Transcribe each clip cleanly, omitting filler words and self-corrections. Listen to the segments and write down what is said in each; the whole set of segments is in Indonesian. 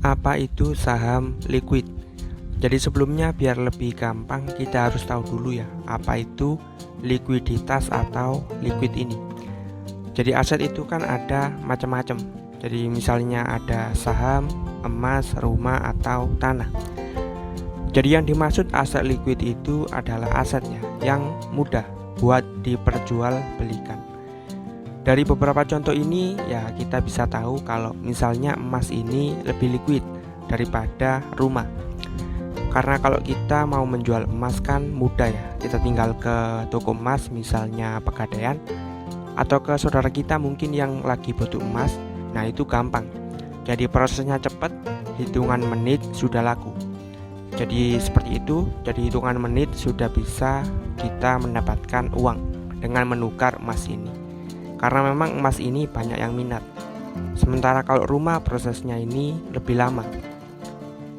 Apa itu saham liquid? Jadi sebelumnya biar lebih gampang kita harus tahu dulu ya, apa itu likuiditas atau liquid ini. Jadi aset itu kan ada macam-macam. Jadi misalnya ada saham, emas, rumah atau tanah. Jadi yang dimaksud aset liquid itu adalah asetnya yang mudah buat diperjualbelikan. Dari beberapa contoh ini ya kita bisa tahu kalau misalnya emas ini lebih liquid daripada rumah. Karena kalau kita mau menjual emas kan mudah ya, kita tinggal ke toko emas misalnya Pegadaian atau ke saudara kita mungkin yang lagi butuh emas. Nah itu gampang, jadi prosesnya cepat, hitungan menit sudah laku. Jadi seperti itu, jadi hitungan menit sudah bisa kita mendapatkan uang dengan menukar emas ini. Karena memang emas ini banyak yang minat. Sementara kalau rumah prosesnya ini lebih lama.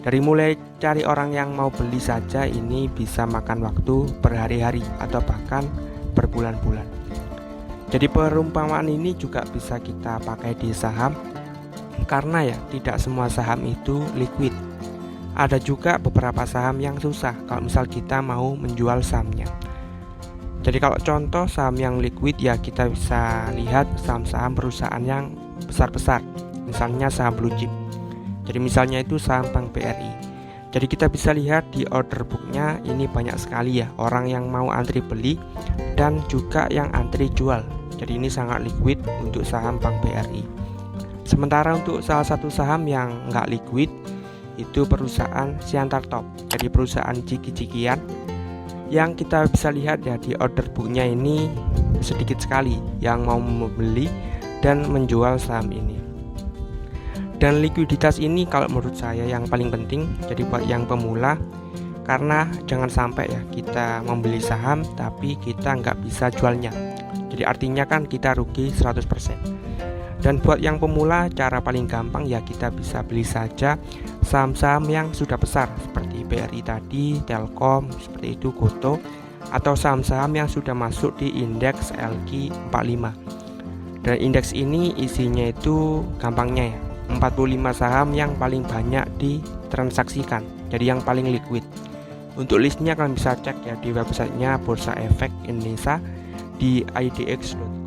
Dari mulai cari orang yang mau beli saja ini bisa makan waktu berhari-hari atau bahkan berbulan-bulan. Jadi perumpamaan ini juga bisa kita pakai di saham. Karena ya tidak semua saham itu liquid. Ada juga beberapa saham yang susah kalau misal kita mau menjual sahamnya. Jadi kalau contoh saham yang liquid ya kita bisa lihat saham-saham perusahaan yang besar-besar. Misalnya saham blue chip. Jadi misalnya itu saham Bank BRI. Jadi kita bisa lihat di order booknya ini banyak sekali ya orang yang mau antri beli dan juga yang antri jual. Jadi ini sangat liquid untuk saham Bank BRI. Sementara untuk salah satu saham yang nggak liquid itu perusahaan Siantar Top. Jadi perusahaan ciki-cikian yang kita bisa lihat ya di order booknya ini sedikit sekali yang mau membeli dan menjual saham ini. Dan likuiditas ini kalau menurut saya yang paling penting jadi buat yang pemula, karena jangan sampai ya kita membeli saham tapi kita nggak bisa jualnya. Jadi artinya kan kita rugi 100%. Dan buat yang pemula cara paling gampang ya kita bisa beli saja saham-saham yang sudah besar seperti BRI tadi, Telkom, seperti itu Goto, atau saham-saham yang sudah masuk di indeks LQ45. Dan indeks ini isinya itu gampangnya ya 45 saham yang paling banyak ditransaksikan, jadi yang paling liquid. Untuk listnya kalian bisa cek ya di websitenya Bursa Efek Indonesia di idx.com.